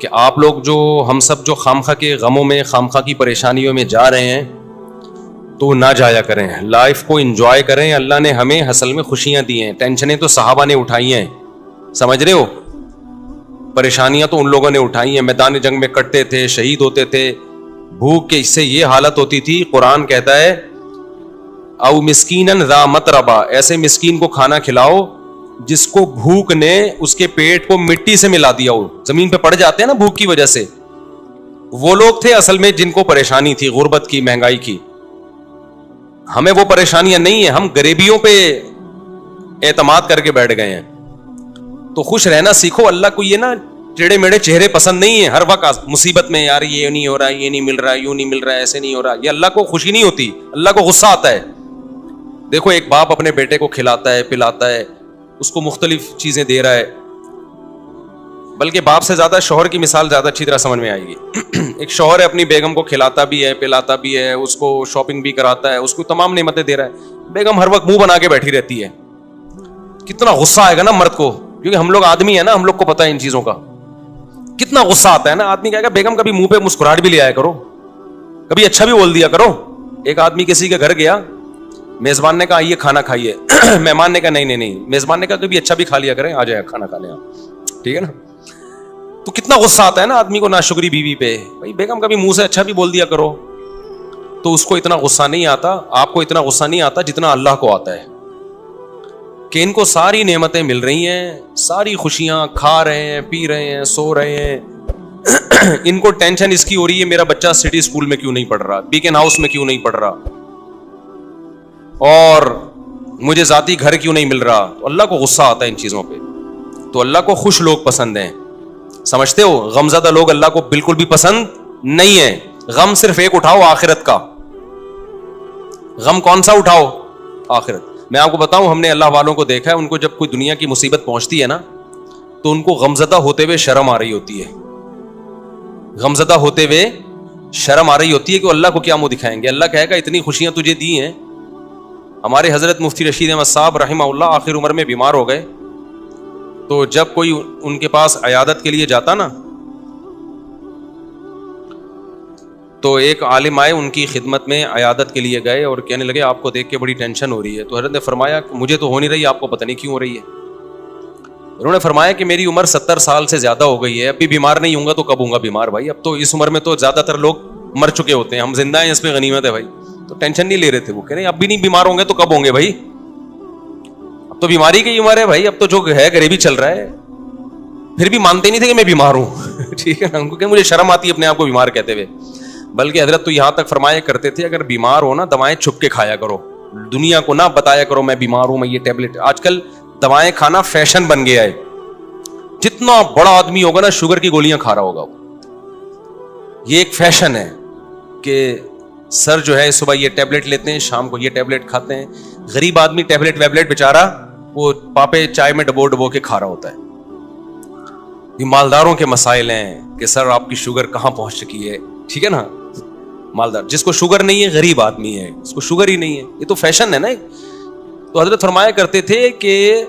کہ آپ لوگ جو ہم سب جو خامخواہ کے غموں میں خامخواہ کی پریشانیوں میں جا رہے ہیں تو نہ جایا کریں, لائف کو انجوائے کریں. اللہ نے ہمیں اصل میں خوشیاں دی ہیں, ٹینشنیں تو صحابہ نے اٹھائی ہیں, سمجھ رہے ہو, پریشانیاں تو ان لوگوں نے اٹھائی ہیں, میدان جنگ میں کٹتے تھے, شہید ہوتے تھے, بھوک کے اس سے یہ حالت ہوتی تھی. قرآن کہتا ہے او مسکینن ذا متربا, ایسے مسکین کو کھانا کھلاؤ جس کو بھوک نے اس کے پیٹ کو مٹی سے ملا دیا ہو, زمین پہ پڑ جاتے ہیں نا بھوک کی وجہ سے. وہ لوگ تھے اصل میں جن کو پریشانی تھی, غربت کی, مہنگائی کی. ہمیں وہ پریشانیاں نہیں ہیں, ہم غریبیوں پہ اعتماد کر کے بیٹھ گئے ہیں. تو خوش رہنا سیکھو. اللہ کو یہ نا ٹیڑے میڑے چہرے پسند نہیں ہیں. ہر وقت مصیبت میں یار یہ نہیں ہو رہا, یہ نہیں مل رہا, یوں نہیں مل رہا, ایسے نہیں ہو رہا, یہ اللہ کو خوشی نہیں ہوتی, اللہ کو غصہ آتا ہے. دیکھو ایک باپ اپنے بیٹے کو کھلاتا ہے, پلاتا ہے, اس کو مختلف چیزیں دے رہا ہے, بلکہ باپ سے زیادہ شوہر کی مثال زیادہ اچھی طرح سمجھ میں آئے گی. ایک شوہر ہے اپنی بیگم کو کھلاتا بھی ہے, پلاتا بھی ہے, اس کو شاپنگ بھی کراتا ہے, اس کو تمام نعمتیں دے رہا ہے. بیگم ہر وقت منہ بنا کے بیٹھی رہتی ہے. کتنا غصہ آئے گا نا مرد کو, کیونکہ ہم لوگ آدمی ہیں نا, ہم لوگ کو پتا ہے ان چیزوں کا. کتنا غصہ آتا ہے نا. آدمی کہے گا بیگم کبھی منہ پہ مسکراہٹ بھی لے آیا کرو, کبھی اچھا بھی بول دیا کرو. ایک آدمی کسی کے گھر گیا, میزبان نے کہا آئیے کھانا کھائیے, مہمان نے کہا نہیں, میزبان نے کہا کبھی اچھا بھی کھا لیا کریں, آ جائے کھانا کھا لیں آپ, ٹھیک ہے نا. تو کتنا غصہ آتا ہے نا آدمی کو ناشکری بیوی پہ. بھائی بیگم کبھی منہ سے اچھا بھی بول دیا کرو. تو اس کو اتنا غصہ نہیں آتا, آپ کو اتنا غصہ نہیں آتا جتنا اللہ کو آتا ہے, کہ ان کو ساری نعمتیں مل رہی ہیں, ساری خوشیاں, کھا رہے ہیں, پی رہے ہیں, سو رہے ہیں. ان کو ٹینشن اس کی ہو رہی ہے میرا بچہ سٹی اسکول میں کیوں نہیں پڑھ رہا, بیکن ہاؤس میں کیوں نہیں پڑھ رہا, اور مجھے ذاتی گھر کیوں نہیں مل رہا. اللہ کو غصہ آتا ہے ان چیزوں پہ. تو اللہ کو خوش لوگ پسند ہیں, سمجھتے ہو. غمزدہ لوگ اللہ کو بالکل بھی پسند نہیں ہے. غم صرف ایک اٹھاؤ, آخرت کا. غم کون سا اٹھاؤ؟ آخرت. میں آپ کو بتاؤں, ہم نے اللہ والوں کو دیکھا ہے, ان کو جب کوئی دنیا کی مصیبت پہنچتی ہے نا, تو ان کو غمزدہ ہوتے ہوئے شرم آ رہی ہوتی ہے. غمزدہ ہوتے ہوئے شرم آ رہی ہوتی ہے کہ اللہ کو کیا منہ دکھائیں گے. اللہ کہے گا اتنی خوشیاں تجھے دی ہیں. ہمارے حضرت مفتی رشید احمد صاحب رحمہ اللہ آخر عمر میں بیمار ہو گئے, تو جب کوئی ان کے پاس عیادت کے لیے جاتا نا, تو ایک عالم آئے ان کی خدمت میں, عیادت کے لیے گئے اور کہنے لگے آپ کو دیکھ کے بڑی ٹینشن ہو رہی ہے. تو حضرت نے فرمایا مجھے تو ہو نہیں رہی, آپ کو پتہ نہیں کیوں ہو رہی ہے. انہوں نے فرمایا کہ میری عمر 70 سال سے زیادہ ہو گئی ہے, اب بھی بیمار نہیں ہوں گا تو کب ہوں گا بیمار بھائی. اب تو اس عمر میں تو زیادہ تر لوگ مر چکے ہوتے ہیں, ہم زندہ ہیں, اس پہ غنیمت ہے بھائی. تو ٹینشن نہیں لے رہے تھے. وہ کہہ رہے اب بھی نہیں بیمار ہوں گے تو کب ہوں گے بھائی, اب تو بیماری کی عمر ہے بھائی, اب تو جو ہے غریبی چل رہا ہے. پھر بھی مانتے نہیں تھے کہ میں بیمار ہوں. ٹھیک ہے نا, ان کو کہ مجھے شرم آتی ہے اپنے آپ کو بیمار کہتے ہوئے. بلکہ حضرت تو یہاں تک فرمایا کرتے تھے اگر بیمار ہو نا, دوائیں چھپ کے کھایا کرو, دنیا کو نہ بتایا کرو میں بیمار ہوں, میں یہ ٹیبلٹ. آج کل دوائیں کھانا فیشن بن گیا ہے. جتنا بڑا آدمی ہوگا نا شوگر کی گولیاں کھا رہا ہوگا. یہ ایک فیشن ہے کہ سر جو ہے صبح یہ ٹیبلٹ لیتے ہیں, شام کو یہ ٹیبلٹ کھاتے ہیں. غریب آدمی ٹیبلٹ ویبلٹ بیچارہ وہ پاپے چائے میں ڈبو کے کھا رہا ہوتا ہے. یہ مالداروں کے مسائل ہیں کہ سر آپ کی شوگر کہاں پہنچ چکی ہے. ٹھیک ہے نا, مالدار جس کو شوگر نہیں ہے غریب آدمی ہے, اس کو شوگر ہی نہیں ہے. یہ تو فیشن ہے نا. تو حضرت فرمایا کرتے تھے کہ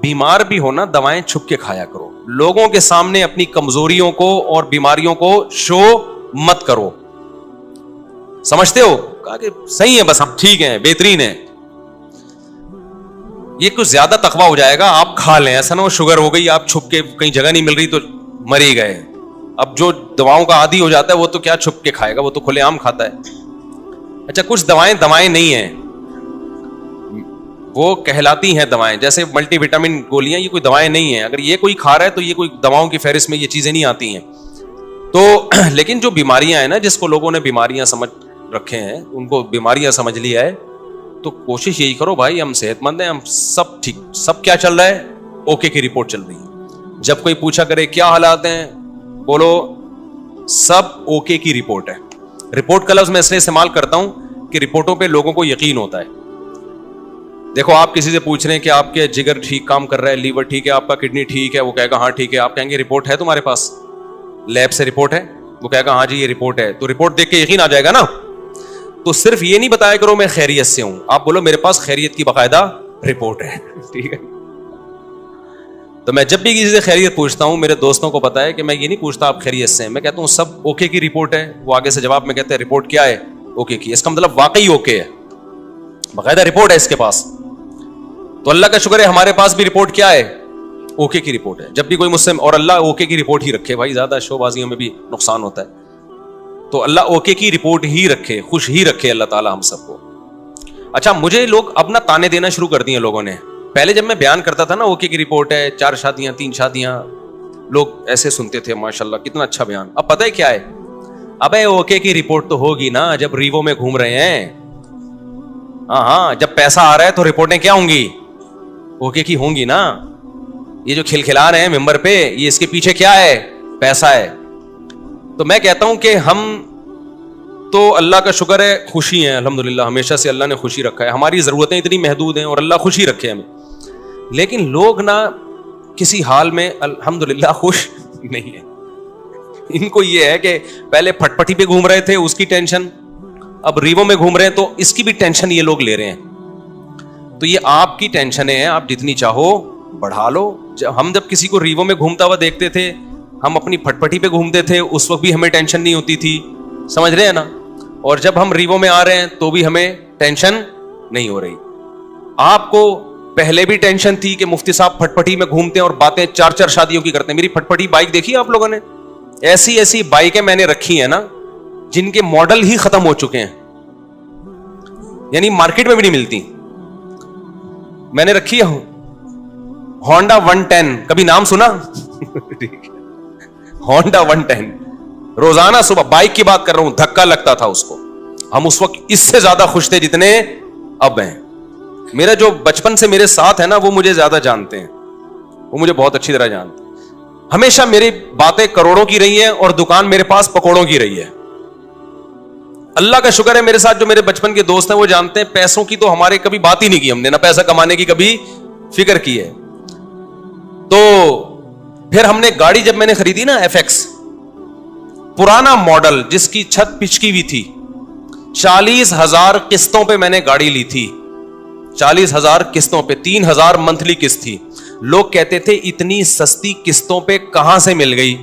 بیمار بھی ہونا دوائیں چھپ کے کھایا کرو, لوگوں کے سامنے اپنی کمزوریوں کو اور بیماریوں کو شو مت کرو. سمجھتے ہو؟ کہا کہ صحیح ہے, بس ہم ٹھیک ہیں, بہترین ہے. یہ کچھ زیادہ تقویٰ ہو جائے گا, آپ کھا لیں. ایسا نہ ہو شوگر ہو گئی, آپ چھپ کے کہیں جگہ نہیں مل رہی تو مر ہی گئے. اب جو دواؤں کا عادی ہو جاتا ہے وہ تو کیا چھپ کے کھائے گا, وہ تو کھلے عام کھاتا ہے. اچھا کچھ دوائیں نہیں ہیں, وہ کہلاتی ہیں دوائیں. جیسے ملٹی وٹامن گولیاں, یہ کوئی دوائیں نہیں ہیں. اگر یہ کوئی کھا رہا ہے تو یہ کوئی دواؤں کی فہرست میں یہ چیزیں نہیں آتی ہیں. تو لیکن جو بیماریاں ہیں نا, جس کو لوگوں نے بیماریاں سمجھ رکھے ہیں, ان کو بیماریاں سمجھ لیا ہے, تو کوشش یہی کرو بھائی ہم صحت مند ہیں, ہم سب ٹھیک, سب کیا چل رہا ہے, اوکے کی رپورٹ چل رہی ہے. جب کوئی پوچھا کرے کیا حالات ہیں, بولو سب اوکے کی رپورٹ ہے. رپورٹ کا لفظ میں اس لیے استعمال کرتا ہوں کہ رپورٹوں پہ لوگوں کو یقین ہوتا ہے. دیکھو آپ کسی سے پوچھ رہے ہیں کہ آپ کے جگر ٹھیک کام کر رہا ہے, لیور ٹھیک ہے, آپ کا کڈنی ٹھیک ہے, وہ کہے گا ہاں ٹھیک ہے. آپ کہیں گے رپورٹ ہے تمہارے پاس, لیب سے رپورٹ ہے, وہ کہے گا ہاں جی یہ رپورٹ ہے. تو رپورٹ دیکھ کے یقین آ جائے گا نا. تو صرف یہ نہیں بتایا کرو میں خیریت سے ہوں, آپ بولو میرے پاس خیریت کی باقاعدہ رپورٹ ہے. ٹھیک ہے, تو میں جب بھی کسی سے خیریت پوچھتا ہوں, میرے دوستوں کو پتا ہے کہ میں یہ نہیں پوچھتا آپ خیریت سے ہیں, میں کہتا ہوں سب اوکے کی رپورٹ ہے. وہ آگے سے جواب میں کہتے ہیں رپورٹ کیا ہے؟ اوکے کی. اس کا مطلب واقعی اوکے ہے, باقاعدہ رپورٹ ہے اس کے پاس. تو اللہ کا شکر ہے ہمارے پاس بھی رپورٹ کیا ہے؟ اوکے کی رپورٹ ہے. جب بھی کوئی مجھ سے, اور اللہ اوکے کی رپورٹ ہی رکھے بھائی, زیادہ شو بازیوں میں بھی نقصان ہوتا ہے. تو اللہ اوکے کی رپورٹ ہی رکھے, خوش ہی رکھے اللہ تعالی ہم سب کو. اچھا, مجھے لوگ اب نا تانے دینا شروع کر دیے لوگوں نے. پہلے جب میں بیان کرتا تھا نا اوکے کی رپورٹ ہے, 4 شادیاں 3 شادیاں, لوگ ایسے سنتے تھے ماشاءاللہ کتنا اچھا بیان. اب پتہ ہے کیا ہے, ابے اوکے کی رپورٹ تو ہوگی نا جب ریوو میں گھوم رہے ہیں. ہاں, جب پیسہ آ رہا ہے تو رپورٹیں کیا ہوں گی؟ اوکے کی ہوں گی نا. یہ جو کھلکھلا رہے ہیں ممبر پہ, یہ اس کے پیچھے کیا ہے؟ پیسہ ہے. تو میں کہتا ہوں کہ ہم تو اللہ کا شکر ہے خوشی ہیں الحمدللہ, ہمیشہ سے اللہ نے خوشی رکھا ہے. ہماری ضرورتیں اتنی محدود ہیں اور اللہ خوشی رکھے ہمیں. لیکن لوگ نا کسی حال میں الحمدللہ خوش نہیں ہیں. ان کو یہ ہے کہ پہلے پھٹ پٹی پہ گھوم رہے تھے اس کی ٹینشن, اب ریوو میں گھوم رہے ہیں تو اس کی بھی ٹینشن یہ لوگ لے رہے ہیں. تو یہ آپ کی ٹینشنیں ہیں, آپ جتنی چاہو بڑھا لو. ہم جب کسی کو ریوو میں گھومتا ہوا دیکھتے تھے, ہم اپنی پھٹ پٹی پہ گھومتے تھے, اس وقت بھی ہمیں ٹینشن نہیں ہوتی تھی, سمجھ رہے ہیں نا. اور جب ہم ریوو میں آ رہے ہیں تو بھی ہمیں ٹینشن نہیں ہو رہی. آپ کو پہلے بھی ٹینشن تھی کہ مفتی صاحب پھٹ پٹی میں گھومتے ہیں اور باتیں 4 شادیوں کی کرتے ہیں. میری پھٹ پٹی بائک دیکھی آپ لوگوں نے؟ ایسی بائکیں میں نے رکھی ہیں نا جن کے ماڈل ہی ختم ہو چکے ہیں, یعنی مارکیٹ میں بھی نہیں ملتی. میں نے رکھی ہے ہونڈا 110, کبھی نام سنا؟ ہونڈا 110 روزانہ صبح, بائک کی بات کر رہا ہوں, دھکا لگتا تھا اس کو. ہم اس وقت اس سے زیادہ خوش تھے جتنے اب ہیں. میرا جو بچپن سے میرے ساتھ ہے نا وہ مجھے زیادہ جانتے ہیں, وہ مجھے بہت اچھی طرح جانتے ہیں. ہمیشہ میری باتیں کروڑوں کی رہی ہیں اور دکان میرے پاس پکوڑوں کی رہی ہے. اللہ کا شکر ہے میرے ساتھ جو میرے بچپن کے دوست ہیں وہ جانتے ہیں پیسوں کی تو ہمارے کبھی بات ہی نہیں کی ہم نے, نہ پیسہ کمانے کی کبھی فکر کی ہے. تو پھر ہم نے گاڑی جب میں نے خریدی نا FX, پرانا ماڈل جس کی چھت پچکی ہوئی تھی, 40,000 قسطوں پہ میں نے گاڑی لی تھی. 40,000 قسطوں پہ, 3,000 منتھلی قسط تھی. لوگ کہتے تھے اتنی سستی قسطوں پہ کہاں سے مل گئی.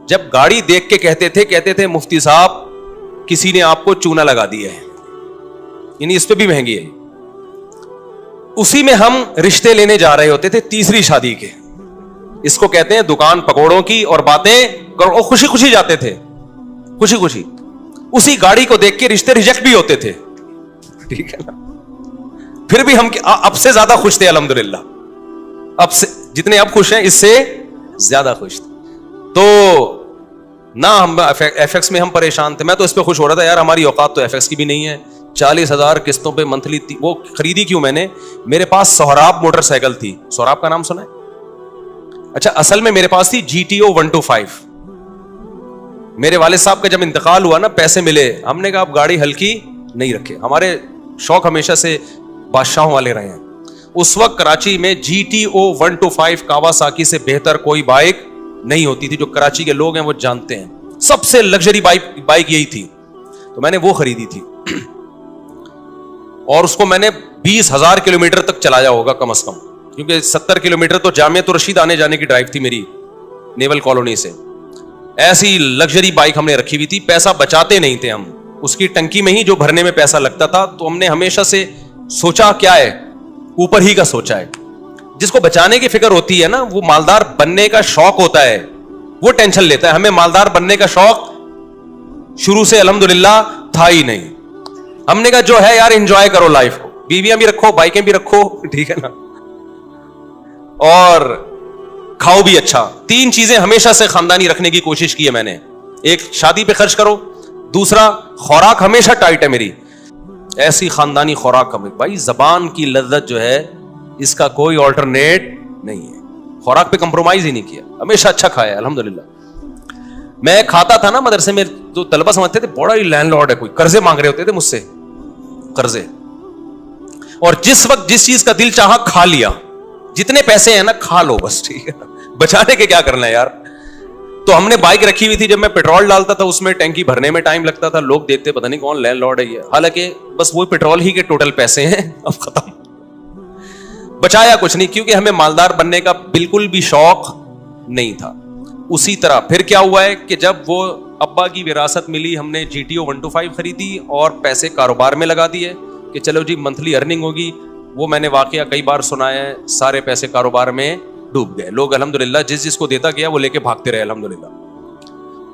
جب گاڑی دیکھ کے کہتے تھے مفتی صاحب کسی نے آپ کو چونا لگا دیا ہے, یعنی اس پہ بھی مہنگی ہے. اسی میں ہم رشتے لینے جا رہے ہوتے تھے تیسری شادی کے. اس کو کہتے ہیں دکان پکوڑوں کی اور باتیں کرو. خوشی خوشی جاتے تھے, خوشی خوشی. اسی گاڑی کو دیکھ کے رشتے ریجیکٹ بھی ہوتے تھے, ٹھیک ہے نا. پھر بھی ہم اب سے زیادہ خوش تھے الحمدللہ. اب سے جتنے اب خوش ہیں اس سے زیادہ خوش تھے. تو نہ ہم FX میں ہم پریشان تھے. میں تو اس پہ خوش ہو رہا تھا یار, ہماری اوقات تو FX کی بھی نہیں ہے. 40,000 قسطوں پہ منتھلی. وہ خریدی کیوں میں نے, میرے پاس سہراب موٹر سائیکل تھی. سہراب کا نام سنا ہے؟ اچھا, اصل میں میرے پاس تھی GTO 125. میرے والد صاحب کا جب انتقال ہوا نا, پیسے ملے, ہم نے کہا اب گاڑی ہلکی نہیں رکھے. ہمارے شوق ہمیشہ سے بادشاہوں والے رہے ہیں. اس وقت کراچی میں GTO 125 کاواساکی سے بہتر کوئی بائک نہیں ہوتی تھی. جو کراچی کے لوگ ہیں وہ جانتے ہیں, سب سے لگژری بائک یہی تھی. تو میں نے وہ خریدی تھی اور اس کو میں نے 20,000 کلومیٹر تک چلایا ہوگا کم از کم, کیونکہ 70 کلومیٹر تو جامعہ الرشید آنے جانے کی ڈرائیو تھی میری نیول کالونی سے. ایسی لگژری بائک ہم نے رکھی ہوئی تھی. پیسہ بچاتے نہیں تھے ہم, اس کی ٹنکی میں ہی جو بھرنے میں پیسہ لگتا تھا. تو ہم نے ہمیشہ سے سوچا کیا ہے, اوپر ہی کا سوچا ہے. جس کو بچانے کی فکر ہوتی ہے نا, وہ مالدار بننے کا شوق ہوتا ہے, وہ ٹینشن لیتا ہے. ہمیں مالدار بننے کا شوق شروع سے الحمدللہ تھا ہی نہیں. ہم نے کہا جو ہے یار انجوائے کرو لائف کو, بیویاں بھی رکھو, بائکیں بھی رکھو, ٹھیک ہے نا, اور کھاؤ بھی اچھا. 3 چیزیں ہمیشہ سے خاندانی رکھنے کی کوشش کی ہے میں نے. ایک, شادی پہ خرچ کرو. دوسرا, خوراک ہمیشہ ٹائٹ ہے میری, ایسی خاندانی خوراک ہمیں. بھائی زبان کی لذت جو ہے اس کا کوئی آلٹرنیٹ نہیں ہے. خوراک پہ کمپرومائز ہی نہیں کیا, ہمیشہ اچھا کھایا الحمدللہ. میں کھاتا تھا نا مدرسے میں, تو طلبہ سمجھتے تھے بڑا ہی لینڈ لارڈ ہے, کوئی قرضے مانگ رہے ہوتے تھے مجھ سے, قرضے. اور جس وقت جس چیز کا دل چاہا کھا لیا. جتنے پیسے ہیں نا کھا لو بس, ٹھیک ہے نا, بچانے کے کیا کرنا ہے یار. تو ہم نے بائک رکھی ہوئی تھی, جب میں پیٹرول ڈالتا تھا اس میں ٹینکی بھرنے میں ٹائم لگتا تھا. لوگ دیکھتے پتہ نہیں کون لینڈ لارڈ ہے یہ, حالانکہ بس وہ پیٹرول ہی کے ٹوٹل پیسے ہیں, اب ختم. بچایا کچھ نہیں, کیونکہ ہمیں مالدار بننے کا بالکل بھی شوق نہیں تھا. اسی طرح پھر کیا ہوا ہے کہ جب وہ ابا کی وراثت ملی, ہم نے GTO 125 خریدی اور پیسے کاروبار میں لگا دیے کہ چلو جی منتھلی ارننگ ہوگی. وہ میں نے واقعہ کئی بار سنایا ہے, سارے پیسے کاروبار میں ڈوب گئے. لوگ الحمدللہ جس کو دیتا گیا وہ لے کے بھاگتے رہے الحمدللہ.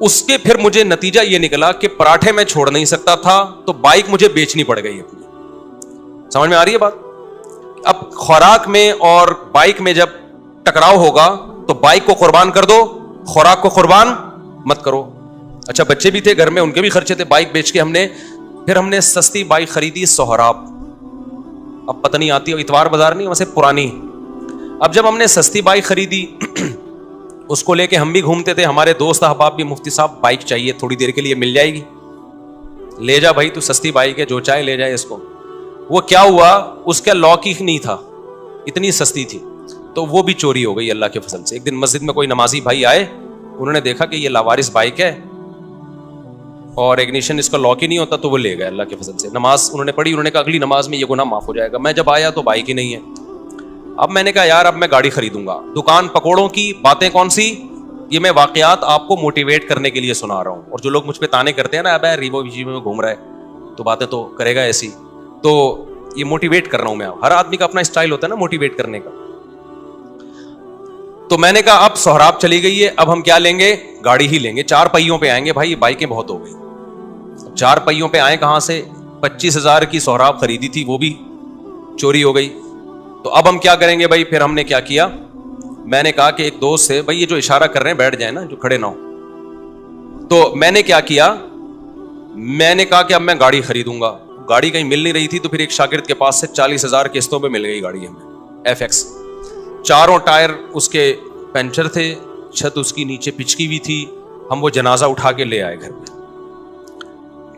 اس کے پھر مجھے نتیجہ یہ نکلا کہ پراٹھے میں چھوڑ نہیں سکتا تھا, تو بائک مجھے بیچنی پڑ گئی اپنی. سمجھ میں آ رہی ہے بات؟ اب خوراک میں اور بائک میں جب ٹکراؤ ہوگا تو بائک کو قربان کر دو, خوراک کو قربان مت کرو. اچھا بچے بھی تھے گھر میں, ان کے بھی خرچے تھے. بائک بیچ کے ہم نے سستی بائک خریدی سہراب. اب پتہ نہیں آتی, اتوار بازار نہیں ویسے پرانی. اب جب ہم نے سستی بائک خریدی اس کو لے کے ہم بھی گھومتے تھے. ہمارے دوست احباب بھی, مفتی صاحب بائک چاہیے تھوڑی دیر کے لیے, مل جائے گی, لے جا بھائی تو سستی بائک ہے, جو چاہے لے جائے اس کو. وہ کیا ہوا, اس کا لاک ہی نہیں تھا, اتنی سستی تھی, تو وہ بھی چوری ہو گئی اللہ کے فضل سے. ایک دن مسجد میں کوئی نمازی بھائی آئے, انہوں نے دیکھا کہ یہ لاوارث بائک ہے اور ایگنیشن اس کا لاک ہی نہیں ہوتا, تو وہ لے گئے اللہ کے فضل سے. نماز انہوں نے پڑھی, انہوں نے کہا اگلی نماز میں یہ گناہ معاف ہو جائے گا. میں جب آیا تو بائک ہی نہیں ہے. اب میں نے کہا یار اب میں گاڑی خریدوں گا. دکان پکوڑوں کی باتیں کون سی, یہ میں واقعات آپ کو موٹیویٹ کرنے کے لیے سنا رہا ہوں. اور جو لوگ مجھ پہ تانے کرتے ہیں نا, اب ریبو ویجی میں گھوم رہا ہے تو باتیں تو کرے گا ایسی, تو یہ موٹیویٹ کر رہا ہوں میں. ہر آدمی کا اپنا اسٹائل ہوتا ہے نا موٹیویٹ کرنے کا. تو میں نے کہا اب سہراب چلی گئی ہے, اب ہم کیا لیں گے, گاڑی ہی لیں گے. 4 پہیوں پہ آئیں گے بھائی, بائکیں بہت ہو گئی. 4 پہیوں پہ آئیں کہاں سے, 25,000 کی سہراب خریدی تھی, وہ بھی چوری ہو گئی. تو اب ہم کیا کریں گے بھائی. پھر ہم نے کیا کیا, میں نے کہا کہ ایک دوست سے, بھائی یہ جو اشارہ کر رہے ہیں بیٹھ جائیں نا, جو کھڑے نہ ہو. تو میں نے کیا کیا, میں نے کہا کہ اب میں گاڑی خریدوں گا. گاڑی کہیں مل نہیں رہی تھی, تو پھر ایک شاگرد کے پاس سے 40,000 قسطوں پہ مل گئی گاڑی ہمیں, FX. 4 ٹائر اس کے پنچر تھے, چھت اس کی نیچے پچکی ہوئی تھی. ہم وہ جنازہ اٹھا کے لے آئے گھر میں.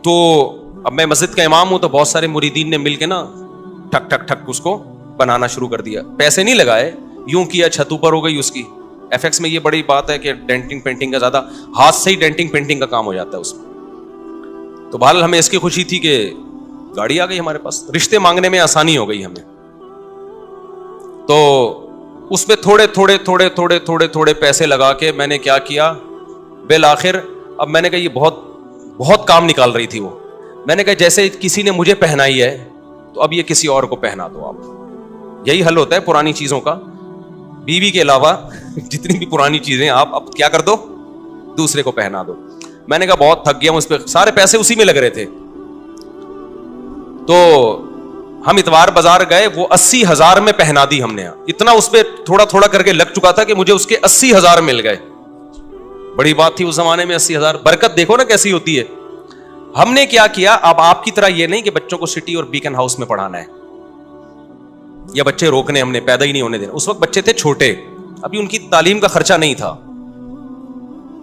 تو اب میں مسجد کا امام ہوں, تو بہت سارے مریدین نے مل کے نا ٹھک ٹھک ٹھک اس کو بنانا شروع کر دیا. پیسے نہیں لگائے, یوں کیا, چھت اوپر ہو گئی اس کی. FX میں یہ بڑی بات ہے کہ ڈینٹنگ پینٹنگ کا زیادہ, ہاتھ سے ہی ڈینٹنگ پینٹنگ کا کام ہو جاتا ہے اس میں. تو بہرحال ہمیں اس کی خوشی تھی کہ گاڑی آ گئی ہمارے پاس, رشتے مانگنے میں آسانی ہو گئی ہمیں. تو اس پہ تھوڑے پیسے لگا کے میں نے کیا کیا, بالآخر اب میں نے کہا یہ بہت کام نکال رہی تھی وہ. میں نے کہا جیسے کسی نے مجھے پہنائی ہے تو اب یہ کسی اور کو پہنا دو آپ. یہی حل ہوتا ہے پرانی چیزوں کا. بیوی کے علاوہ جتنی بھی پرانی چیزیں آپ اب کیا کر دو, دوسرے کو پہنا دو. میں نے کہا بہت تھک گیا ہوں اس پہ, سارے پیسے اسی میں لگ رہے تھے. تو ہم اتوار بازار گئے, وہ 80,000 میں پہنا دی ہم نے. اتنا اس پہ تھوڑا کر کے لگ چکا تھا کہ مجھے اس کے 80,000 مل گئے. بڑی بات تھی اس زمانے میں 80,000. برکت دیکھو نا کیسی ہوتی ہے. ہم نے کیا کیا, اب آپ کی طرح یہ نہیں کہ بچوں کو سٹی اور بیکن ہاؤس میں پڑھانا ہے یا بچے روکنے, ہم نے پیدا ہی نہیں ہونے دینا. اس وقت بچے تھے چھوٹے, ابھی ان کی تعلیم کا خرچہ نہیں تھا,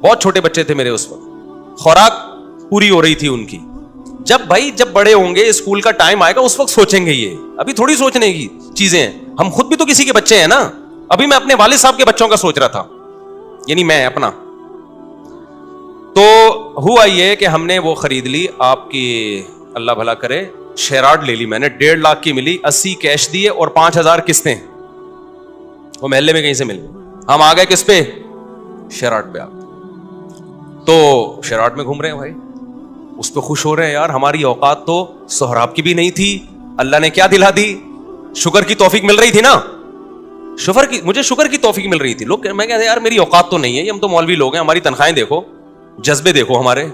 بہت چھوٹے بچے تھے میرے اس وقت. خوراک پوری ہو رہی تھی ان کی. جب بڑے ہوں گے, اسکول کا ٹائم آئے گا, اس وقت سوچیں گے. یہ ابھی تھوڑی سوچنے کی چیزیں ہیں. ہم خود بھی تو کسی کے بچے ہیں نا. ابھی میں اپنے والد صاحب کے بچوں کا سوچ رہا تھا, یعنی میں اپنا. تو ہوا یہ کہ ہم نے وہ خرید لی, آپ کی اللہ بھلا کرے, شیراڈ لے لی میں نے, 1.5 لاکھ کی ملی. 80 کیش دیے اور 5,000 قسطیں. وہ محلے میں کہیں سے مل گئی. ہم آ گئے کس پہ, شیراڈ پہ آ گئے. تو شیراڈ میں گھوم رہے ہیں بھائی, اس پہ خوش ہو رہے ہیں. یار ہماری اوقات تو سہراب کی بھی نہیں تھی, اللہ نے کیا دلا دی, شکر کی توفیق مل رہی تھی نا. مجھے شکر کی توفیق مل رہی تھی. لوگ میں کہتے ہیں یار میری اوقات تو نہیں ہے, یہ ہم تو مولوی لوگ ہیں, ہماری تنخواہیں دیکھو, جذبے دیکھو ہمارے.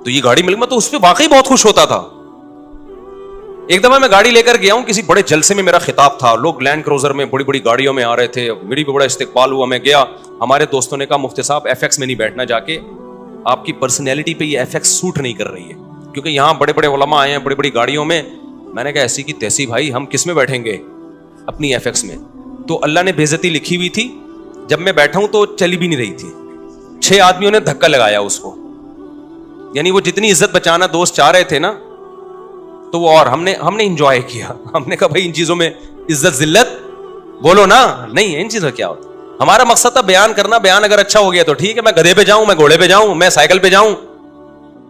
تو یہ گاڑی مل گئی, میں تو اس پہ واقعی بہت خوش ہوتا تھا. ایک دفعہ میں گاڑی لے کر گیا ہوں, کسی بڑے جلسے میں میرا خطاب تھا, لوگ لینڈ کروزر میں بڑی گاڑیوں میں آ رہے تھے, میری بھی بڑا استقبال ہوا. میں گیا, ہمارے دوستوں نے کہا مفتی صاحب FX میں نہیں بیٹھنا, جا کے آپ کی پرسنالٹی پہ یہ FX سوٹ نہیں کر رہی ہے, کیونکہ یہاں بڑے علماء آئے ہیں بڑی گاڑیوں میں. میں نے کہا ایسی کی تیسی بھائی, ہم کس میں بیٹھیں گے, اپنی FX میں. تو اللہ نے بے عزتی لکھی ہوئی تھی. جب میں بیٹھا ہوں تو چلی بھی نہیں رہی تھی. 6 آدمیوں نے دھکا لگایا اس کو, یعنی وہ جتنی عزت بچانا دوست چاہ رہے تھے نا, تو وہ, اور ہم نے انجوائے کیا. ہم نے کہا بھائی ان چیزوں میں عزت ذلت بولو نا, نہیں ان چیزوں کیا ہوتا. ہمارا مقصد تھا بیان کرنا. بیان اگر اچھا ہو گیا تو ٹھیک ہے, میں گدھے پہ جاؤں, میں گھوڑے پہ جاؤں, میں سائیکل پہ جاؤں,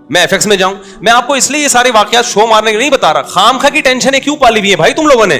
میں FX میں جاؤں. میں آپ کو اس لیے یہ سارے واقعات شو مارنے کے نہیں بتا رہا. خام خواہ کی ٹینشنیں کیوں پالی ہوئی ہیں بھائی تم لوگوں نے.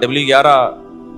W11।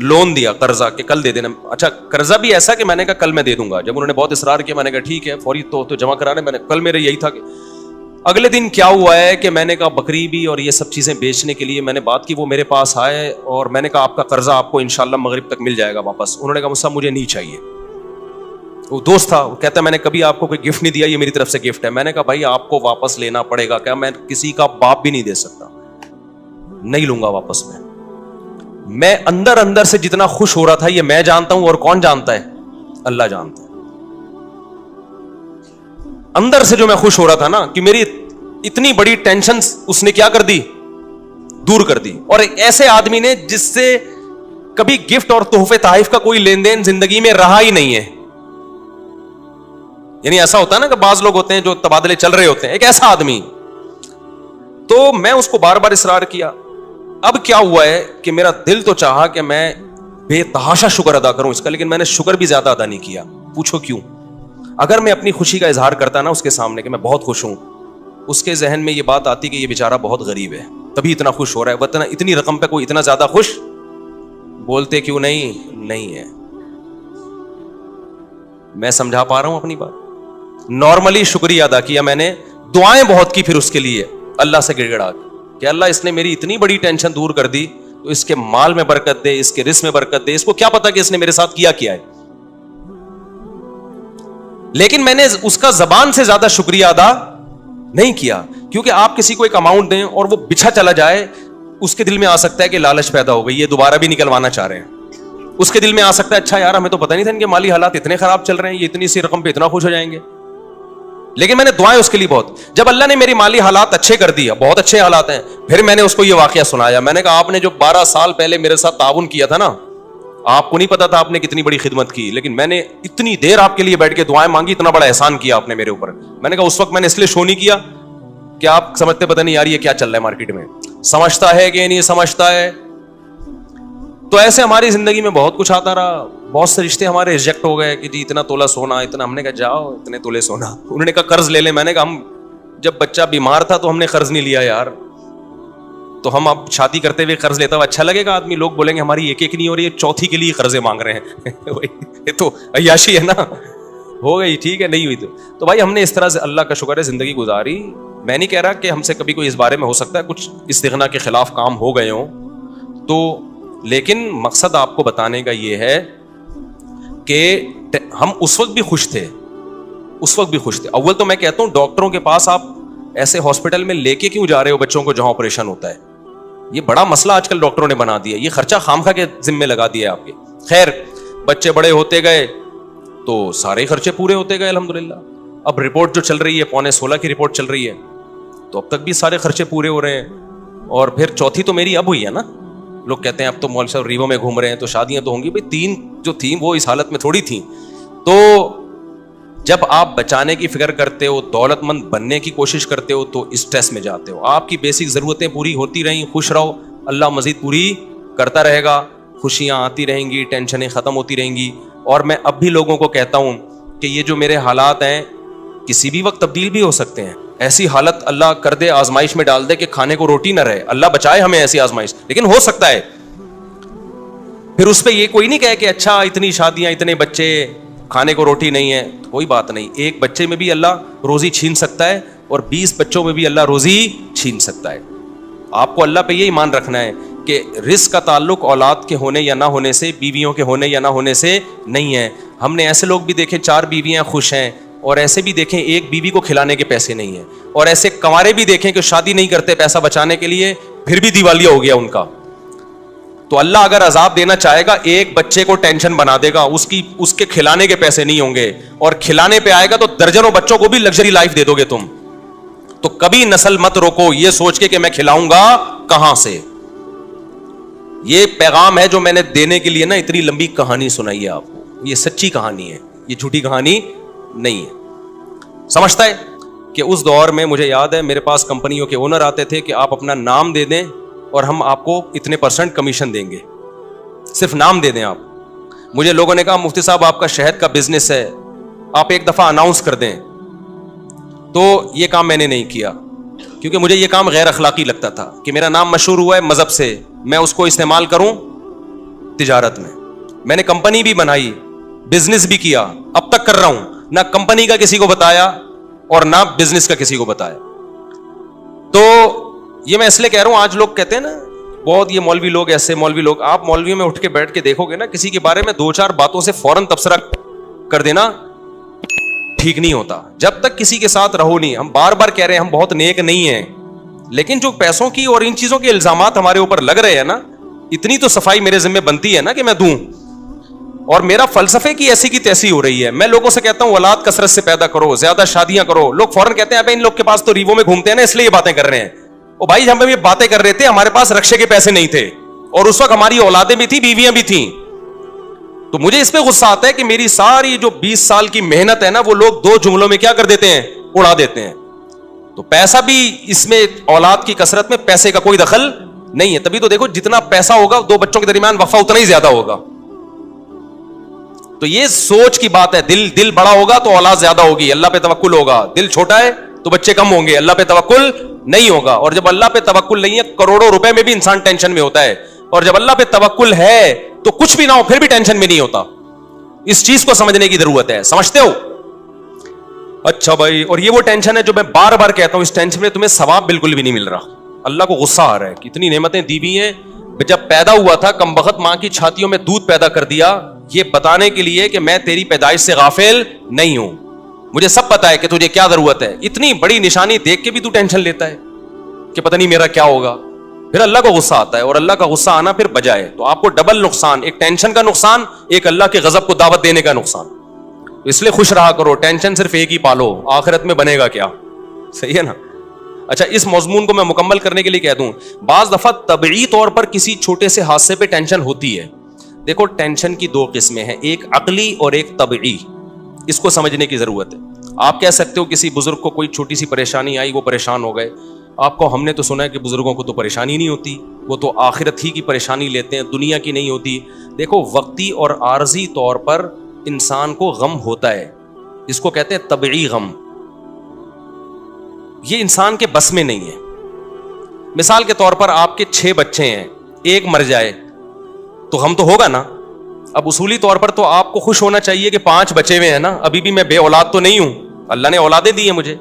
لون دیا قرضہ کہ کل دے دینا. اچھا قرضہ بھی ایسا کہ میں نے کہا کل میں دے دوں گا. جب انہوں نے بہت اصرار کیا میں نے کہا ٹھیک ہے فوری تو جمع کرانے. میں نے کل میرے یہی تھا کہ اگلے دن کیا ہوا ہے کہ میں نے کہا بکری بھی اور یہ سب چیزیں بیچنے کے لیے میں نے بات کی. وہ میرے پاس آئے اور میں نے کہا آپ کا قرضہ آپ کو انشاءاللہ مغرب تک مل جائے گا واپس. انہوں نے کہا مصعب مجھے نہیں چاہیے. وہ دوست تھا, وہ کہتا ہے میں نے کبھی آپ کو کوئی گفٹ نہیں دیا, یہ میری طرف سے گفٹ ہے. میں نے کہا بھائی آپ کو واپس لینا پڑے گا. کیا میں کسی کا باپ بھی نہیں دے سکتا, نہیں لوں گا واپس. میں اندر اندر سے جتنا خوش ہو رہا تھا یہ میں جانتا ہوں, اور کون جانتا ہے؟ اللہ جانتا ہے. اندر سے جو میں خوش ہو رہا تھا نا کہ میری اتنی بڑی ٹینشن اس نے کیا کر دی, دور کر دی. اور ایک ایسے آدمی نے جس سے کبھی گفٹ اور تحفے تحائف کا کوئی لین دین زندگی میں رہا ہی نہیں ہے. یعنی ایسا ہوتا ہے نا کہ بعض لوگ ہوتے ہیں جو تبادلے چل رہے ہوتے ہیں, ایک ایسا آدمی. تو میں اس کو بار بار اصرار کیا. اب کیا ہوا ہے کہ میرا دل تو چاہا کہ میں بے تحاشا شکر ادا کروں اس کا, لیکن میں نے شکر بھی زیادہ ادا نہیں کیا. پوچھو کیوں؟ اگر میں اپنی خوشی کا اظہار کرتا نا اس کے سامنے کہ میں بہت خوش ہوں, اس کے ذہن میں یہ بات آتی کہ یہ بیچارہ بہت غریب ہے تبھی اتنا خوش ہو رہا ہے, ورنہ اتنی رقم پہ کوئی اتنا زیادہ خوش بولتے کیوں نہیں ہے. میں سمجھا پا رہا ہوں اپنی بات. نارملی شکریہ ادا کیا میں نے, دعائیں بہت کی پھر اس کے لیے اللہ سے گڑ گڑا کہ اللہ اس نے میری اتنی بڑی ٹینشن دور کر دی تو اس کے مال میں برکت دے, اس کے رزق میں برکت دے. اس کو کیا پتا کہ اس نے میرے ساتھ کیا ہے. لیکن میں نے اس کا زبان سے زیادہ شکریہ ادا نہیں کیا, کیونکہ آپ کسی کو ایک اماؤنٹ دیں اور وہ بچھا چلا جائے, اس کے دل میں آ سکتا ہے کہ لالچ پیدا ہو گئی, یہ دوبارہ بھی نکلوانا چاہ رہے ہیں. اس کے دل میں آ سکتا ہے اچھا یار ہمیں تو پتہ نہیں تھا ان کے مالی حالات اتنے خراب چل رہے ہیں, یہ اتنی سی رقم پہ اتنا خوش ہو جائیں گے. لیکن میں نے دعائیں اس کے لیے بہت. جب اللہ نے میری مالی حالات اچھے کر دیا, بہت اچھے حالات ہیں, پھر میں نے اس کو یہ واقعہ سنایا. میں نے کہا آپ نے جو 12 سال پہلے میرے ساتھ تعاون کیا تھا نا, آپ کو نہیں پتا تھا آپ نے کتنی بڑی خدمت کی, لیکن میں نے اتنی دیر آپ کے لیے بیٹھ کے دعائیں مانگی, اتنا بڑا احسان کیا آپ نے میرے اوپر. میں نے کہا اس وقت میں نے اس لیے شو نہیں کیا کہ آپ سمجھتے پتہ نہیں یار یہ کیا چل رہا ہے مارکیٹ میں, سمجھتا ہے کہ نہیں سمجھتا ہے. تو ایسے ہماری زندگی میں بہت کچھ آتا رہا. بہت سے رشتے ہمارے ریجیکٹ ہو گئے کہ جی اتنا تولہ سونا اتنا. ہم نے کہا جاؤ اتنے تولے سونا. انہوں نے کہا قرض لے لیں. میں نے کہا ہم جب بچہ بیمار تھا تو ہم نے قرض نہیں لیا یار, تو ہم اب شادی کرتے ہوئے قرض لیتا ہوا اچھا لگے گا؟ آدمی لوگ بولیں گے ہماری ایک نہیں ہو رہی ہے, چوتھی کے لیے قرضے مانگ رہے ہیں. یہ تو عیاشی ہے نا. ہو گئی ٹھیک ہے, نہیں ہوئی تو بھائی ہم نے اس طرح سے اللہ کا شکر ہے زندگی گزاری. میں نہیں کہہ رہا کہ ہم سے کبھی کوئی اس بارے میں ہو سکتا ہے کچھ استغنا کے خلاف کام ہو گئے ہوں تو, لیکن مقصد آپ کو بتانے کا یہ ہے کہ ہم اس وقت بھی خوش تھے. اول تو میں کہتا ہوں ڈاکٹروں کے پاس آپ ایسے ہاسپٹل میں لے کے کیوں جا رہے ہو بچوں کو جہاں آپریشن ہوتا ہے؟ یہ بڑا مسئلہ آج کل ڈاکٹروں نے بنا دیا, یہ خرچہ خامخواہ کے ذمے لگا دیا ہے آپ کے. خیر بچے بڑے ہوتے گئے تو سارے خرچے پورے ہوتے گئے الحمدللہ. اب رپورٹ جو چل رہی ہے 15.5 کی رپورٹ چل رہی ہے, تو اب تک بھی سارے خرچے پورے ہو رہے ہیں. اور پھر چوتھی تو میری اب ہوئی ہے نا. لوگ کہتے ہیں اب تو مول صاحب ریوو میں گھوم رہے ہیں تو شادیاں تو ہوں گی. بھائی 3 جو تھیں وہ اس حالت میں تھوڑی تھیں. تو جب آپ بچانے کی فکر کرتے ہو, دولت مند بننے کی کوشش کرتے ہو تو اسٹریس میں جاتے ہو. آپ کی بیسک ضرورتیں پوری ہوتی رہیں, خوش رہو, اللہ مزید پوری کرتا رہے گا. خوشیاں آتی رہیں گی, ٹینشنیں ختم ہوتی رہیں گی. اور میں اب بھی لوگوں کو کہتا ہوں کہ یہ جو میرے حالات ہیں کسی بھی وقت تبدیل بھی ہو سکتے ہیں. ایسی حالت اللہ کر دے, آزمائش میں ڈال دے کہ کھانے کو روٹی نہ رہے. اللہ بچائے ہمیں ایسی آزمائش, لیکن ہو سکتا ہے. پھر اس پہ یہ کوئی نہیں کہے کہ اچھا اتنی شادیاں اتنے بچے کھانے کو روٹی نہیں ہے. کوئی بات نہیں, ایک بچے میں بھی اللہ روزی چھین سکتا ہے اور 20 بچوں میں بھی اللہ روزی چھین سکتا ہے. آپ کو اللہ پہ یہ ایمان رکھنا ہے کہ رزق کا تعلق اولاد کے ہونے یا نہ ہونے سے, بیویوں کے ہونے یا نہ ہونے سے نہیں ہے. ہم نے ایسے لوگ بھی دیکھے 4 بیویاں خوش ہیں, اور ایسے بھی دیکھیں ایک بیوی کو کھلانے کے پیسے نہیں ہیں, اور ایسے کنوارے بھی دیکھیں کہ شادی نہیں کرتے پیسہ بچانے کے لیے, پھر بھی دیوالیہ ہو گیا ان کا. تو اللہ اگر عذاب دینا چاہے گا ایک بچے کو ٹینشن بنا دے گا, اس کے کھلانے کے پیسے نہیں ہوں گے, اور کھلانے پہ آئے گا تو درجنوں بچوں کو بھی لگژری لائف دے دو گے تم. تو کبھی نسل مت روکو یہ سوچ کے کہ میں کھلاؤں گا کہاں سے. یہ پیغام ہے جو میں نے دینے کے لیے نا اتنی لمبی کہانی سنائی ہے آپ کو. یہ سچی کہانی ہے, یہ جھوٹی کہانی نہیں ہے. سمجھتا ہے کہ اس دور میں مجھے یاد ہے میرے پاس کمپنیوں کے اونر آتے تھے کہ آپ اپنا نام دے دیں اور ہم آپ کو اتنے % کمیشن دیں گے, صرف نام دے دیں آپ. مجھے لوگوں نے کہا مفتی صاحب آپ کا شہد کا بزنس ہے, آپ ایک دفعہ اناؤنس کر دیں. تو یہ کام میں نے نہیں کیا کیونکہ مجھے یہ کام غیر اخلاقی لگتا تھا کہ میرا نام مشہور ہوا ہے مذہب سے, میں اس کو استعمال کروں تجارت میں. میں نے کمپنی بھی بنائی, بزنس بھی کیا, اب تک کر رہا ہوں. نہ کمپنی کا کسی کو بتایا اور نہ بزنس کا کسی کو بتایا. تو یہ میں اس لیے کہہ رہا ہوں, آج لوگ کہتے ہیں نا بہت یہ مولوی لوگ ایسے, مولوی لوگ, آپ مولویوں میں اٹھ کے بیٹھ کے دیکھو گے نا, کسی کے بارے میں 2-4 باتوں سے فوراً تبصرہ کر دینا ٹھیک نہیں ہوتا. جب تک کسی کے ساتھ رہو نہیں. ہم بار بار کہہ رہے ہیں ہم بہت نیک نہیں ہیں, لیکن جو پیسوں کی اور ان چیزوں کے الزامات ہمارے اوپر لگ رہے ہیں نا, اتنی تو صفائی میرے ذمہ بنتی ہے نا کہ میں دوں. اور میرا فلسفے کی ایسی کی تیسی ہو رہی ہے. میں لوگوں سے کہتا ہوں اولاد کثرت سے پیدا کرو, زیادہ شادیاں کرو. لوگ فوراً کہتے ہیں ابے ان لوگ کے پاس تو ریوو میں گھومتے ہیں نا, اس لیے یہ باتیں کر رہے ہیں. او بھائی ہم یہ باتیں کر رہے تھے, ہمارے پاس رکشے کے پیسے نہیں تھے, اور اس وقت ہماری اولادیں بھی تھی, بیویاں بھی تھیں. تو مجھے اس پہ غصہ آتا ہے کہ میری ساری جو 20 سال کی محنت ہے نا, وہ لوگ 2 جملوں میں کیا کر دیتے ہیں, اڑا دیتے ہیں. تو پیسہ بھی اس میں, اولاد کی کثرت میں پیسے کا کوئی دخل نہیں ہے. تبھی تو دیکھو جتنا پیسہ ہوگا 2 بچوں کے درمیان وفا اتنا ہی زیادہ ہوگا. تو یہ سوچ کی بات ہے. دل بڑا ہوگا تو اولاد زیادہ ہوگی, اللہ پہ توکل ہوگا. دل چھوٹا ہے تو بچے کم ہوں گے, اللہ پہ توکل نہیں ہوگا. اور جب اللہ پہ توکل نہیں ہے, کروڑوں روپے میں بھی انسان ٹینشن میں ہوتا ہے. اور جب اللہ پہ توکل ہے تو کچھ بھی نہ ہو پھر بھی ٹینشن میں نہیں ہوتا. اس چیز کو سمجھنے کی ضرورت ہے. سمجھتے ہو؟ اچھا بھائی, اور یہ وہ ٹینشن ہے جو میں بار بار کہتا ہوں, اس ٹینشن میں تمہیں ثواب بالکل بھی نہیں مل رہا. اللہ کو غصہ آ رہا ہے, کتنی نعمتیں دی ہوئی ہیں. جب پیدا ہوا تھا کم بخت ماں کی چھاتیوں میں دودھ پیدا کر دیا, یہ بتانے کے لیے کہ میں تیری پیدائش سے غافل نہیں ہوں, مجھے سب پتا ہے کہ تجھے کیا ضرورت ہے. اتنی بڑی نشانی دیکھ کے بھی تو ٹینشن لیتا ہے کہ پتہ نہیں میرا کیا ہوگا. پھر اللہ کو غصہ آتا ہے, اور اللہ کا غصہ آنا پھر بجائے. تو آپ کو ڈبل نقصان, ایک ٹینشن کا نقصان, ایک اللہ کے غضب کو دعوت دینے کا نقصان. اس لیے خوش رہا کرو, ٹینشن صرف ایک ہی پالو, آخرت میں بنے گا کیا. صحیح ہے نا. اچھا, اس مضمون کو میں مکمل کرنے کے لیے کہہ دوں, بعض دفعہ طبعی طور پر کسی چھوٹے سے حادثے پہ ٹینشن ہوتی ہے. دیکھو ٹینشن کی 2 قسمیں ہیں, ایک عقلی اور ایک طبعی. اس کو سمجھنے کی ضرورت ہے. آپ کہہ سکتے ہو کسی بزرگ کو کوئی چھوٹی سی پریشانی آئی, وہ پریشان ہو گئے. آپ کو ہم نے تو سنا ہے کہ بزرگوں کو تو پریشانی نہیں ہوتی, وہ تو آخرت ہی کی پریشانی لیتے ہیں, دنیا کی نہیں ہوتی. دیکھو وقتی اور عارضی طور پر انسان کو غم ہوتا ہے, اس کو کہتے ہیں طبعی غم. یہ انسان کے بس میں نہیں ہے. مثال کے طور پر آپ کے 6 بچے ہیں, ایک مر جائے تو غم تو ہوگا نا. اب اصولی طور پر تو آپ کو خوش ہونا چاہیے کہ 5 بچے ہوئے ہیں نا, ابھی بھی میں بے اولاد تو نہیں ہوں, اللہ نے اولادیں دی ہیں مجھے.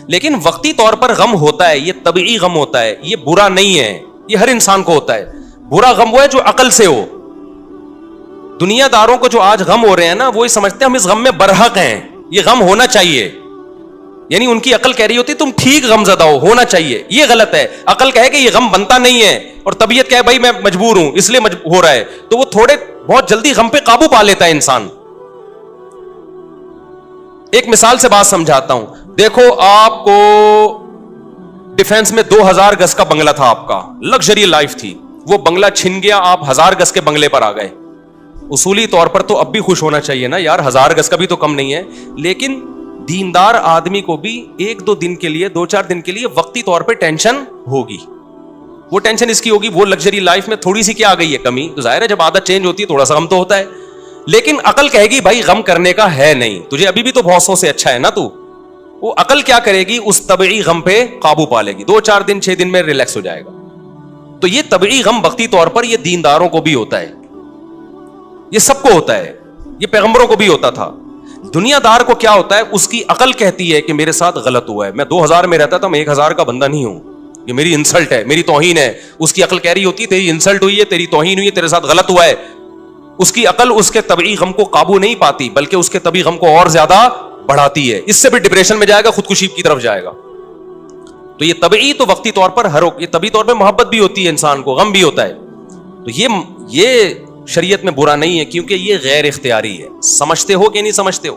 لیکن وقتی طور پر غم ہوتا ہے, یہ طبعی غم ہوتا ہے, یہ برا نہیں ہے, یہ ہر انسان کو ہوتا ہے. برا غم وہ ہے جو عقل سے ہو. دنیا داروں کو جو آج غم ہو رہے ہیں نا, وہ سمجھتے ہیں ہم اس غم میں برحق ہیں, یہ غم ہونا چاہیے. یعنی ان کی عقل کہہ رہی ہوتی تم ٹھیک غم زدہ ہونا چاہیے. یہ غلط ہے. عقل کہے کہ یہ غم بنتا نہیں ہے, اور طبیعت کہے بھائی میں مجبور ہوں اس لیے ہو رہا ہے, تو وہ تھوڑے بہت جلدی غم پہ قابو پا لیتا ہے انسان. ایک مثال سے بات سمجھاتا ہوں. دیکھو آپ کو ڈیفنس میں 2000 گز کا بنگلہ تھا, آپ کا لگژری لائف تھی, وہ بنگلہ چھن گیا, آپ 1000 گز کے بنگلے پر آ گئے. اصولی طور پر تو اب بھی خوش ہونا چاہیے نا یار, 1000 گز کا بھی تو کم نہیں ہے. لیکن دیندار آدمی کو بھی 1-2 دن کے لیے, 2-4 دن کے لیے وقتی طور پہ ٹینشن ہوگی. وہ ٹینشن اس کی ہوگی, وہ لگژری لائف میں تھوڑی سی کیا آ گئی ہے کمی, تو ظاہر ہے جب عادت چینج ہوتی ہے تھوڑا سا غم تو ہوتا ہے. لیکن عقل کہے گی بھائی غم کرنے کا ہے نہیں, تجھے ابھی بھی تو بہت سو سے اچھا ہے نا تو. وہ عقل کیا کرے گی, اس طبعی غم پہ قابو پا لے گی, 2-4 دن 6 دن میں ریلیکس ہو جائے گا. تو یہ طبعی غم وقتی طور پر یہ دینداروں کو بھی ہوتا ہے, یہ سب کو ہوتا ہے, یہ پیغمبروں کو بھی ہوتا تھا. دنیا دار کو کیا ہوتا ہے, اس کی عقل کہتی ہے کہ میرے ساتھ غلط ہوا ہے, میں 2000 میں رہتا تھا, میں 1000 کا بندہ نہیں ہوں, یہ میری انسلٹ ہے, میری توہین ہے. اس کی عقل کہہ رہی ہوتی ہے تیری انسلٹ ہوئی ہے, تیری توہین ہوئی ہے, تیرے ساتھ غلط ہوا ہے. اس کی عقل اس کے طبعی غم کو قابو نہیں پاتی, بلکہ اس کے طبعی غم کو اور زیادہ بڑھاتی ہے. اس سے بھی ڈپریشن میں جائے گا, خودکشی کی طرف جائے گا. تو یہ طبعی تو وقتی طور پر یہ طبعی طور پہ محبت بھی ہوتی ہے انسان کو, غم بھی ہوتا ہے. تو یہ شریعت میں برا نہیں ہے, کیونکہ یہ غیر اختیاری ہے. سمجھتے ہو کہ نہیں سمجھتے ہو؟